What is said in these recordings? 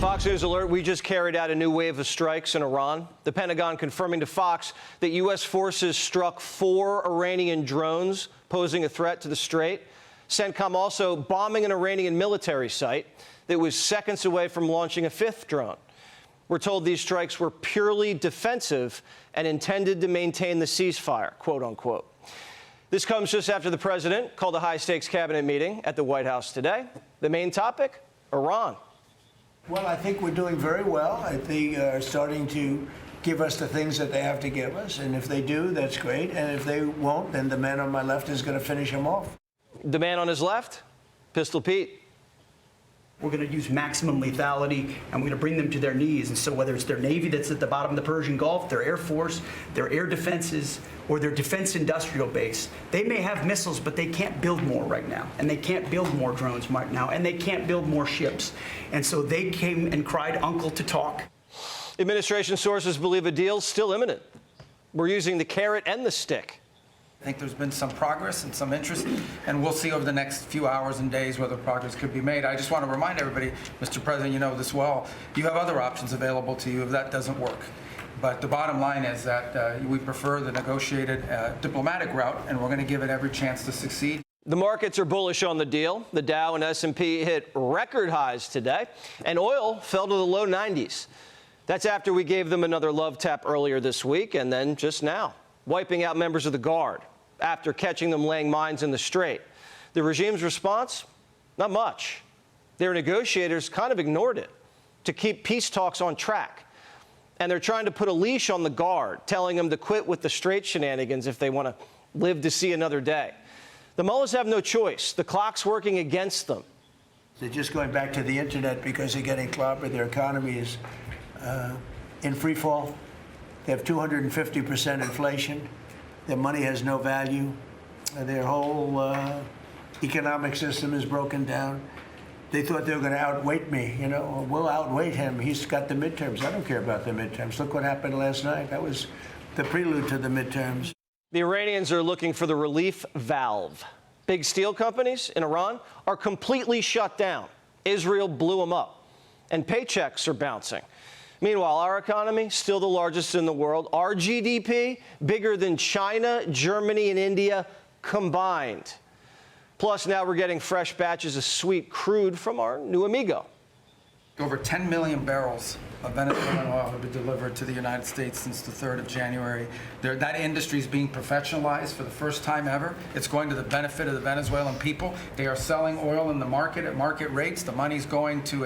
Fox News alert, we just carried out a new wave of strikes in Iran. The Pentagon confirming to Fox that U.S. forces struck 4 Iranian drones posing a threat to the Strait. CENTCOM also bombing an Iranian military site that was seconds away from launching a 5th drone. We're told these strikes were purely defensive and intended to maintain the ceasefire, quote unquote. This comes just after the president called a high-stakes cabinet meeting at the White House today. The main topic, Iran. Well, I think we're doing very well. I think they're starting to give us the things that they have to give us. And if they do, that's great. And if they won't, then the man on my left is going to finish them off. The man on his left, Pistol Pete. We're going to use maximum lethality, and we're going to bring them to their knees. And so whether it's their Navy that's at the bottom of the Persian Gulf, their Air Force, their air defenses, or their defense industrial base, they may have missiles, but they can't build more right now. And they can't build more drones right now. And they can't build more ships. And so they came and cried uncle to talk. Administration sources believe a deal's still imminent. We're using the carrot and the stick. I think there's been some progress and some interest, and we'll see over the next few hours and days whether progress could be made. I just want to remind everybody, Mr. President, you know this well, you have other options available to you if that doesn't work. But the bottom line is that we prefer the negotiated diplomatic route, and we're going to give it every chance to succeed. The markets are bullish on the deal. The Dow and S&P hit record highs today, and oil fell to the low 90s. That's after we gave them another love tap earlier this week, and then just now, wiping out members of the Guard after catching them laying mines in the Strait. The regime's response? Not much. Their negotiators kind of ignored it to keep peace talks on track. And they're trying to put a leash on the Guard, telling them to quit with the Strait shenanigans if they want to live to see another day. The mullahs have no choice. The clock's working against them. They're just going back to the internet because they're getting clobbered. Their economy is in free fall. They have 250% inflation. Their money has no value. Their whole economic system is broken down. They thought they were going to outweight me. You know, we'll outweight him. He's got the midterms. I don't care about the midterms. Look what happened last night. That was the prelude to the midterms. The Iranians are looking for the relief valve. Big steel companies in Iran are completely shut down. Israel blew them up. And paychecks are bouncing. Meanwhile, our economy, still the largest in the world. Our GDP, bigger than China, Germany, and India combined. Plus, now we're getting fresh batches of sweet crude from our new amigo. Over 10 million barrels of Venezuelan oil have been delivered to the United States since the 3rd of January. That industry is being professionalized for the first time ever. It's going to the benefit of the Venezuelan people. They are selling oil in the market at market rates. The money's going to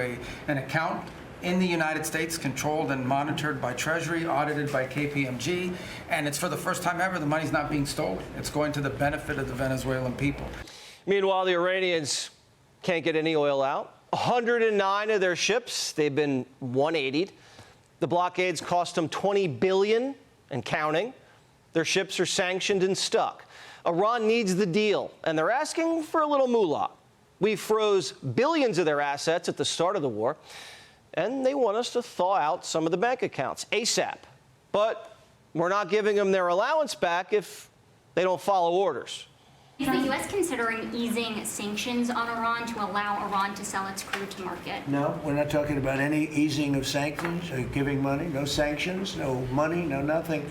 an account in the United States, controlled and monitored by Treasury, audited by KPMG, and it's for the first time ever the money's not being stolen. It's going to the benefit of the Venezuelan people. Meanwhile, the Iranians can't get any oil out. 109 of their ships, they've been 180'd. The blockades cost them $20 billion and counting. Their ships are sanctioned and stuck. Iran needs the deal, and they're asking for a little moolah. We froze billions of their assets at the start of the war, and they want us to thaw out some of the bank accounts ASAP. But we're not giving them their allowance back if they don't follow orders. Is the U.S. considering easing sanctions on Iran to allow Iran to sell its crude to market? No, we're not talking about any easing of sanctions or giving money. No sanctions, no money, no nothing.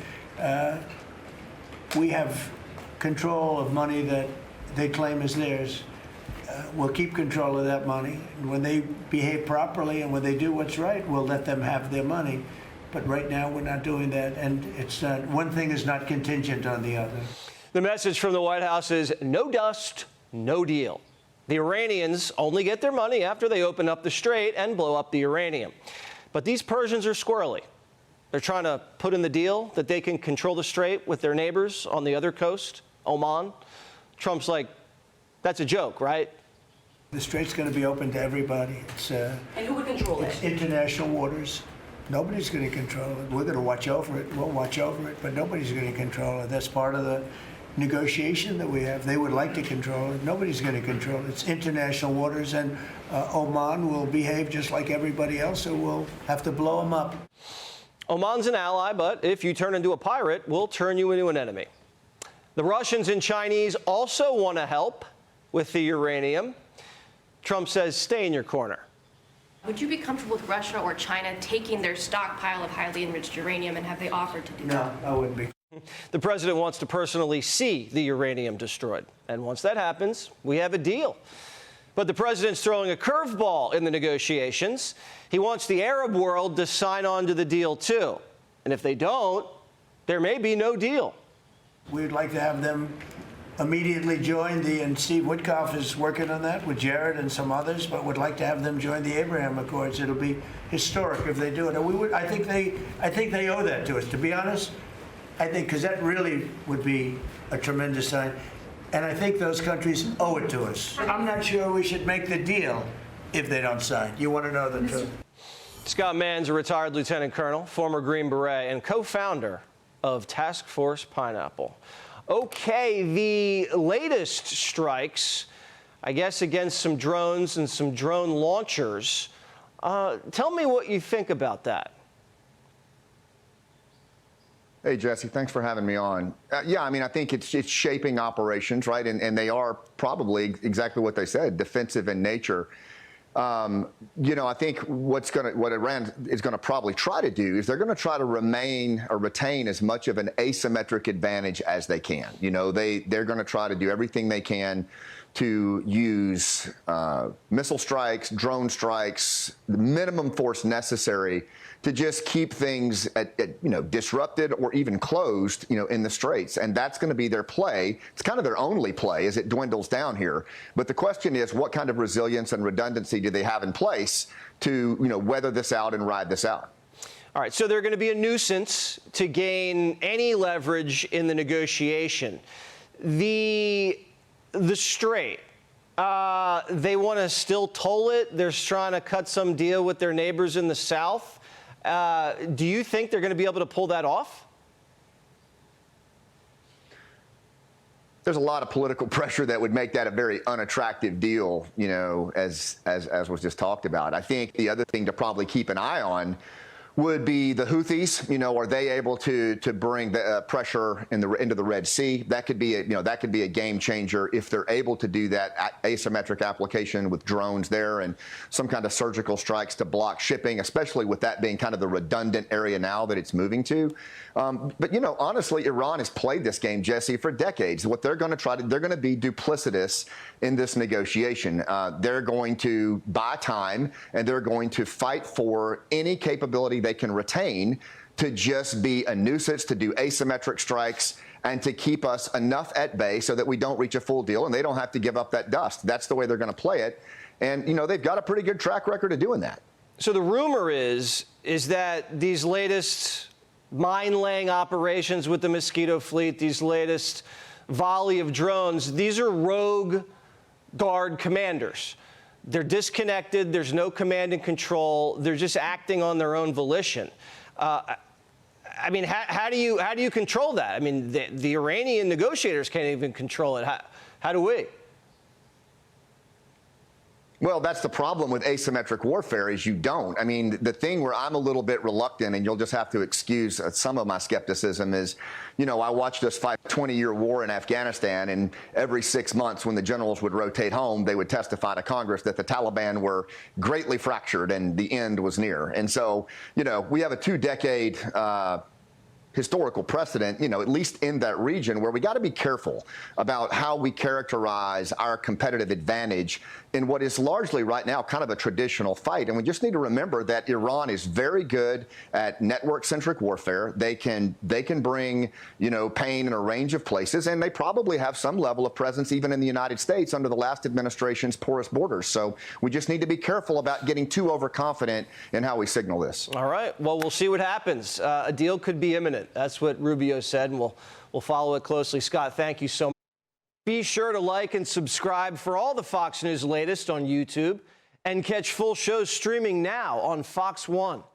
We have control of money that they claim is theirs. We'll keep control of that money. And when they behave properly and when they do what's right, we'll let them have their money. But right now, we're not doing that. And it's not, one thing is not contingent on the other. The message from the White House is no dust, no deal. The Iranians only get their money after they open up the Strait and blow up the uranium. But these Persians are squirrely. They're trying to put in the deal that they can control the Strait with their neighbors on the other coast, Oman. Trump's like, that's a joke, right? The Strait's going to be open to everybody. And who would control it? It's international waters. Nobody's going to control it. We're going to watch over it. We'll watch over it, but nobody's going to control it. That's part of the negotiation that we have. They would like to control it. Nobody's going to control it. It's international waters, and Oman will behave just like everybody else, so we'll have to blow them up. Oman's an ally, but if you turn into a pirate, we'll turn you into an enemy. The Russians and Chinese also want to help with the uranium. Trump says, stay in your corner. Would you be comfortable with Russia or China taking their stockpile of highly enriched uranium, and have they offered to do that? No, I wouldn't be. The president wants to personally see the uranium destroyed. And once that happens, we have a deal. But the president's throwing a curveball in the negotiations. He wants the Arab world to sign on to the deal, too. And if they don't, there may be no deal. We'd like to have them immediately join and Steve Witkoff is working on that with Jared and some others, but would like to have them join the Abraham Accords. It'll be historic if they do it. And I think they owe that to us, to be honest. I think, because that really would be a tremendous sign. And I think those countries owe it to us. I'm not sure we should make the deal if they don't sign. You want to know the truth? Scott Mann's a retired lieutenant colonel, former Green Beret, and co-founder of Task Force Pineapple. Okay, the latest strikes, I guess, against some drones and some drone launchers. Tell me what you think about that. Hey, Jesse, thanks for having me on. Yeah, I mean, I think it's shaping operations, right? And they are probably exactly what they said, defensive in nature. I think what Iran is going to probably try to do is they're going to try to retain as much of an asymmetric advantage as they can. They're going to try to do everything they can to use missile strikes, drone strikes, the minimum force necessary to just keep things disrupted or even closed, in the straits. And that's going to be their play. It's kind of their only play as it dwindles down here. But the question is, what kind of resilience and redundancy do they have in place to, weather this out and ride this out? All right, so they're going to be a nuisance to gain any leverage in the negotiation. The Strait, they want to still toll it. They're trying to cut some deal with their neighbors in the south. Do you think they're going to be able to pull that off? There's a lot of political pressure that would make that a very unattractive deal, as was just talked about. I think the other thing to probably keep an eye on would be the Houthis. Are they able to bring the pressure into the Red Sea? That could be a game changer if they're able to do that asymmetric application with drones there and some kind of surgical strikes to block shipping, especially with that being kind of the redundant area now that it's moving to. But honestly, Iran has played this game, Jesse, for decades. What they're going to they're going to be duplicitous in this negotiation. They're going to buy time and they're going to fight for any capability they can retain to just be a nuisance, to do asymmetric strikes, and to keep us enough at bay so that we don't reach a full deal and they don't have to give up that dust. That's the way they're going to play it. And, they've got a pretty good track record of doing that. So the rumor is that these latest mine-laying operations with the Mosquito fleet, these latest volley of drones, these are rogue Guard commanders. They're disconnected. There's no command and control. They're just acting on their own volition. How do you control that? I mean, the Iranian negotiators can't even control it. How do we? Well, that's the problem with asymmetric warfare is you don't. I mean, the thing where I'm a little bit reluctant, and you'll just have to excuse some of my skepticism, is, I watched us fight a 20-year war in Afghanistan, and every 6 months when the generals would rotate home, they would testify to Congress that the Taliban were greatly fractured and the end was near. And so, we have a 2-decade historical precedent, at least in that region, where we got to be careful about how we characterize our competitive advantage in what is largely right now kind of a traditional fight. And we just need to remember that Iran is very good at network-centric warfare. They can bring, pain in a range of places, and they probably have some level of presence even in the United States under the last administration's porous borders. So we just need to be careful about getting too overconfident in how we signal this. All right. Well, we'll see what happens. A deal could be imminent. That's what Rubio said, and we'll follow it closely. Scott, thank you so much. Be sure to like and subscribe for all the Fox News latest on YouTube and catch full shows streaming now on Fox One.